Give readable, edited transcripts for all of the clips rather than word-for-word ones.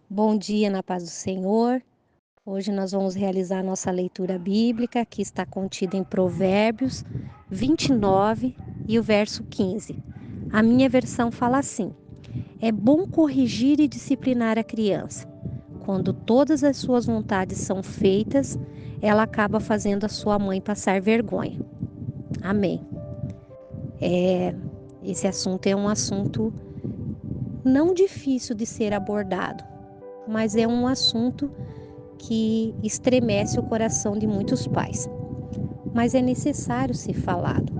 Bom dia na paz do Senhor. Hoje nós vamos realizar nossa leitura bíblica, que está contida em Provérbios 29 e o verso 15. A minha versão fala assim: é bom corrigir e disciplinar a criança. Quando todas as suas vontades são feitas, ela acaba fazendo a sua mãe passar vergonha. Amém. Esse assunto é um assunto não difícil de ser abordado, mas é um assunto que estremece o coração de muitos pais. Mas é necessário ser falado.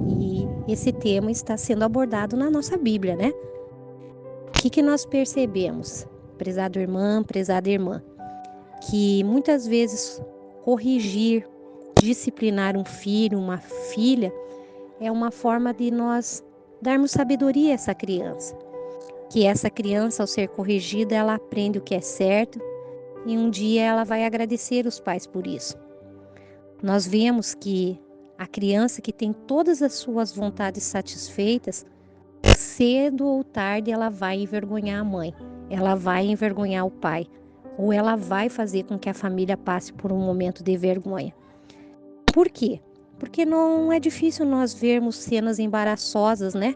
E esse tema está sendo abordado na nossa Bíblia, né? O que nós percebemos, prezado irmã, prezada irmã? Que muitas vezes corrigir, disciplinar um filho, uma filha, é uma forma de nós darmos sabedoria a essa criança. Que essa criança, ao ser corrigida, ela aprende o que é certo e um dia ela vai agradecer os pais por isso. Nós vemos que a criança que tem todas as suas vontades satisfeitas, cedo ou tarde ela vai envergonhar a mãe, ela vai envergonhar o pai, ou ela vai fazer com que a família passe por um momento de vergonha. Por quê? Porque não é difícil nós vermos cenas embaraçosas, né?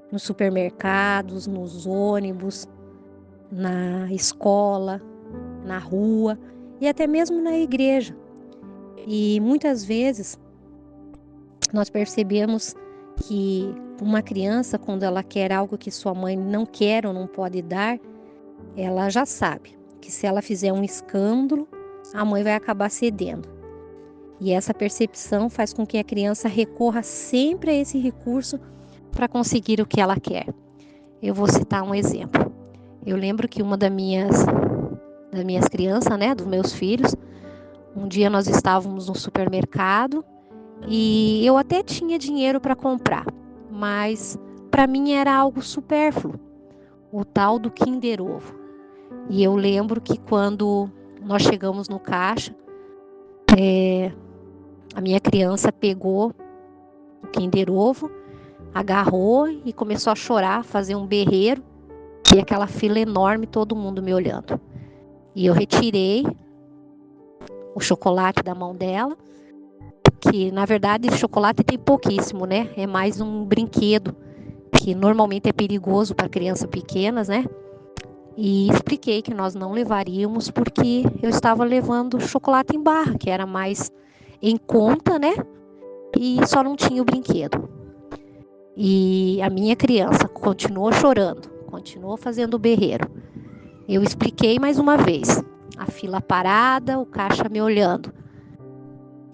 Nos supermercados, nos ônibus, na escola, na rua e até mesmo na igreja. E muitas vezes nós percebemos que uma criança, quando ela quer algo que sua mãe não quer ou não pode dar, ela já sabe que se ela fizer um escândalo, a mãe vai acabar cedendo. E essa percepção faz com que a criança recorra sempre a esse recurso para conseguir o que ela quer. Eu vou citar um exemplo. Eu lembro que uma das minhas crianças, né, dos meus filhos, um dia nós estávamos no supermercado e eu até tinha dinheiro para comprar, mas para mim era algo supérfluo, o tal do Kinder Ovo. E eu lembro que quando nós chegamos no caixa, a minha criança pegou o Kinder Ovo, agarrou e começou a chorar, fazer um berreiro, e aquela fila enorme, todo mundo me olhando. E eu retirei o chocolate da mão dela, que na verdade chocolate tem pouquíssimo, né? É mais um brinquedo, que normalmente é perigoso para crianças pequenas, né? E expliquei que nós não levaríamos porque eu estava levando chocolate em barra, que era mais em conta, né? E só não tinha o brinquedo. E a minha criança continuou chorando, continuou fazendo o berreiro. Eu expliquei mais uma vez, a fila parada, o caixa me olhando.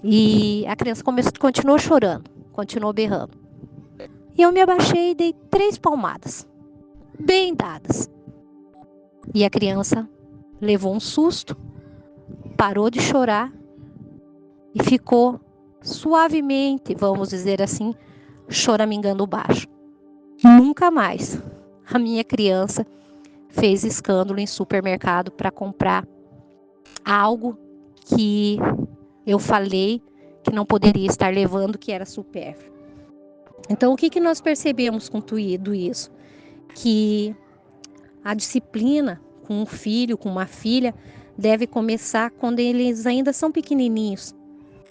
E a criança continuou chorando, continuou berrando. E eu me abaixei e dei 3 palmadas, bem dadas. E a criança levou um susto, parou de chorar e ficou suavemente, vamos dizer assim, choramingando baixo. Nunca mais a minha criança fez escândalo em supermercado para comprar algo que eu falei que não poderia estar levando, que era supérfluo. Então, o que nós percebemos com tudo isso? Que a disciplina com um filho, com uma filha, deve começar quando eles ainda são pequenininhos.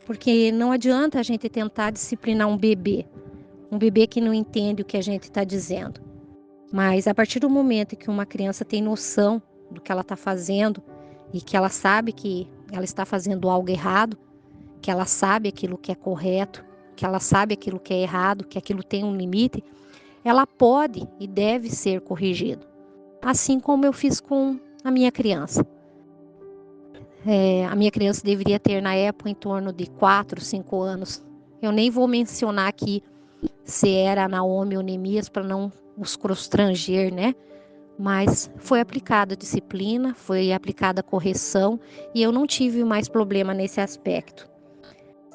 Porque não adianta a gente tentar disciplinar um bebê que não entende o que a gente está dizendo. Mas a partir do momento que uma criança tem noção do que ela está fazendo e que ela sabe que ela está fazendo algo errado, que ela sabe aquilo que é correto, que ela sabe aquilo que é errado, que aquilo tem um limite, ela pode e deve ser corrigido. Assim como eu fiz com a minha criança. A minha criança deveria ter na época em torno de 4, 5 anos. Eu nem vou mencionar aqui se era Naomi ou Neemias para não os constranger, né? Mas foi aplicada a disciplina, foi aplicada a correção e eu não tive mais problema nesse aspecto.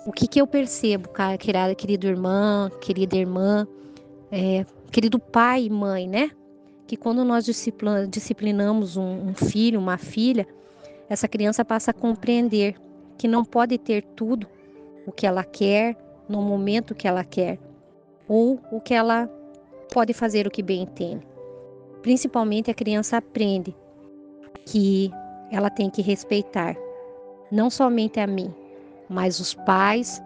O que eu percebo, querido irmã, querido pai e mãe, né? Que quando nós disciplinamos um filho, uma filha, essa criança passa a compreender que não pode ter tudo o que ela quer, no momento que ela quer, ou o que ela pode fazer o que bem entende. Principalmente a criança aprende que ela tem que respeitar, não somente a mim, mas os pais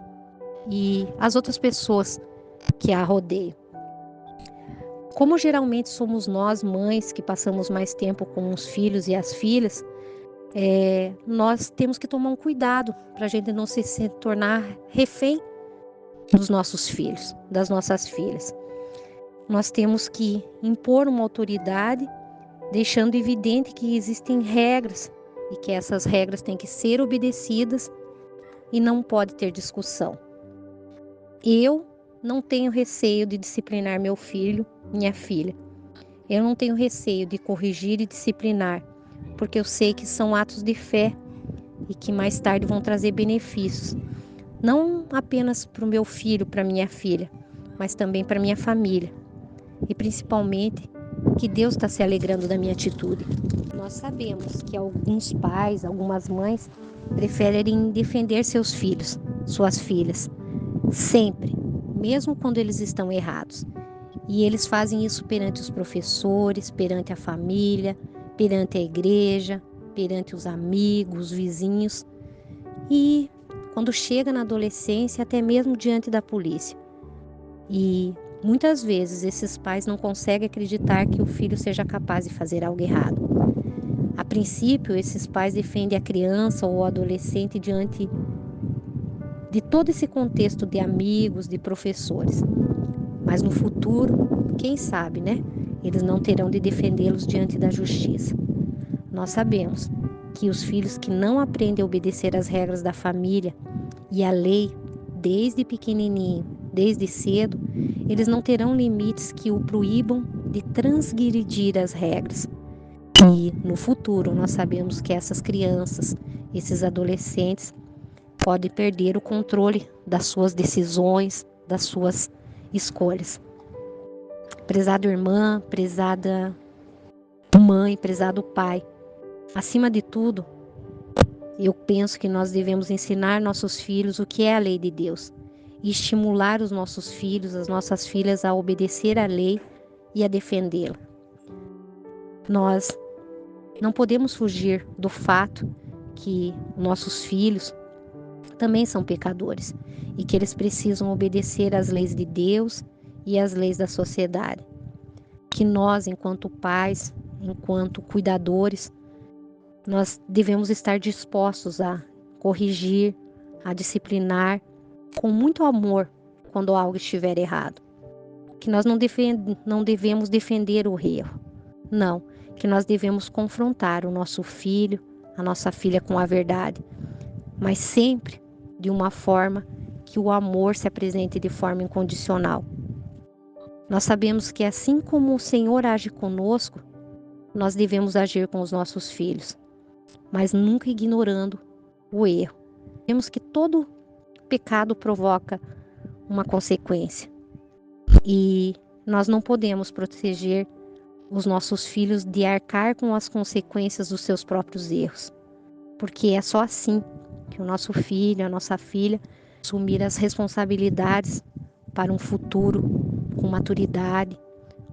e as outras pessoas que a rodeiam. Como geralmente somos nós, mães, que passamos mais tempo com os filhos e as filhas, nós temos que tomar um cuidado para a gente não se tornar refém dos nossos filhos, das nossas filhas. Nós temos que impor uma autoridade, deixando evidente que existem regras e que essas regras têm que ser obedecidas e não pode ter discussão. Eu não tenho receio de disciplinar meu filho, minha filha. Eu não tenho receio de corrigir e disciplinar, porque eu sei que são atos de fé e que mais tarde vão trazer benefícios, não apenas para o meu filho, para minha filha, mas também para minha família. E principalmente que Deus está se alegrando da minha atitude. Nós sabemos que alguns pais, algumas mães, preferem defender seus filhos, suas filhas, sempre, mesmo quando eles estão errados. E eles fazem isso perante os professores, perante a família, perante a igreja, perante os amigos, os vizinhos. E quando chega na adolescência, até mesmo diante da polícia. E muitas vezes esses pais não conseguem acreditar que o filho seja capaz de fazer algo errado. A princípio, esses pais defendem a criança ou o adolescente diante de todo esse contexto de amigos, de professores. Mas no futuro, quem sabe, né? Eles não terão de defendê-los diante da justiça. Nós sabemos que os filhos que não aprendem a obedecer às regras da família e à lei desde pequenininho, desde cedo, eles não terão limites que o proíbam de transgredir as regras. E no futuro nós sabemos que essas crianças, esses adolescentes, podem perder o controle das suas decisões, das suas escolhas. Prezada irmã, prezada mãe, prezado pai, acima de tudo, eu penso que nós devemos ensinar nossos filhos o que é a lei de Deus e estimular os nossos filhos, as nossas filhas a obedecer à lei e a defendê-la. Nós não podemos fugir do fato que nossos filhos também são pecadores e que eles precisam obedecer às leis de Deus e às leis da sociedade. Que nós, enquanto pais, enquanto cuidadores, nós devemos estar dispostos a corrigir, a disciplinar com muito amor quando algo estiver errado. Que nós não devemos defender o erro, não. Que nós devemos confrontar o nosso filho, a nossa filha com a verdade, mas sempre de uma forma que o amor se apresente de forma incondicional. Nós sabemos que assim como o Senhor age conosco, nós devemos agir com os nossos filhos, mas nunca ignorando o erro. Vemos que todo pecado provoca uma consequência e nós não podemos proteger os nossos filhos de arcar com as consequências dos seus próprios erros, porque é só assim que o nosso filho, a nossa filha, assumir as responsabilidades para um futuro com maturidade,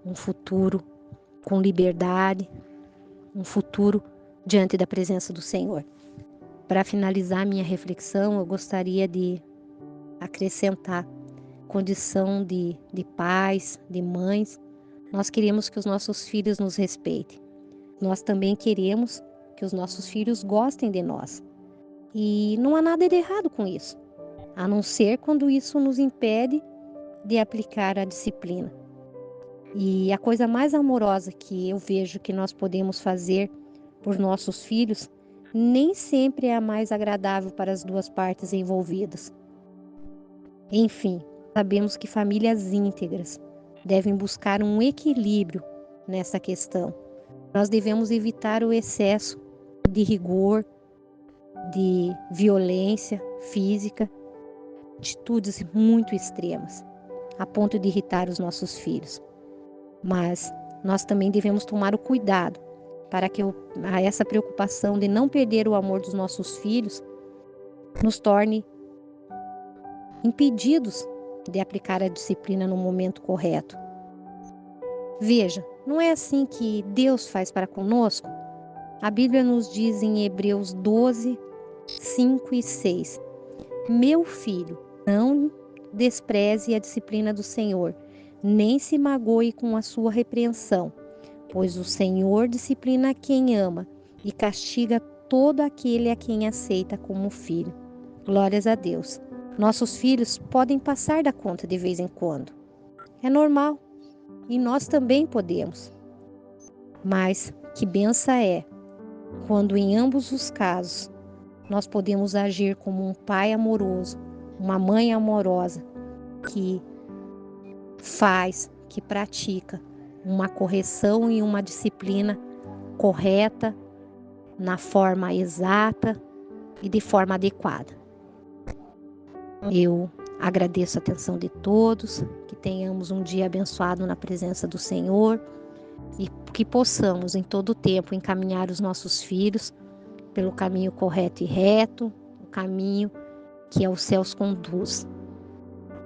um futuro com liberdade, um futuro diante da presença do Senhor. Para finalizar minha reflexão, eu gostaria de acrescentar condição de pais, de mães. Nós queremos que os nossos filhos nos respeitem. Nós também queremos que os nossos filhos gostem de nós. E não há nada de errado com isso, a não ser quando isso nos impede de aplicar a disciplina. E a coisa mais amorosa que eu vejo que nós podemos fazer por nossos filhos nem sempre é a mais agradável para as duas partes envolvidas. Enfim, sabemos que famílias íntegras devem buscar um equilíbrio nessa questão. Nós devemos evitar o excesso de rigor, de violência física, atitudes muito extremas, a ponto de irritar os nossos filhos. Mas nós também devemos tomar o cuidado para que essa preocupação de não perder o amor dos nossos filhos nos torne impedidos de aplicar a disciplina no momento correto. Veja, não é assim que Deus faz para conosco? A Bíblia nos diz em Hebreus 12, 5 e 6: Meu filho, não despreze a disciplina do Senhor, nem se magoe com a sua repreensão, pois o Senhor disciplina quem ama e castiga todo aquele a quem aceita como filho. Glórias a Deus. Nossos filhos podem passar da conta de vez em quando. É normal. E nós também podemos. Mas que benção é quando em ambos os casos nós podemos agir como um pai amoroso, uma mãe amorosa que faz, que pratica uma correção e uma disciplina correta, na forma exata e de forma adequada. Eu agradeço a atenção de todos, que tenhamos um dia abençoado na presença do Senhor e que possamos em todo o tempo encaminhar os nossos filhos pelo caminho correto e reto, o caminho que aos céus conduz.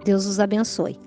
Deus os abençoe.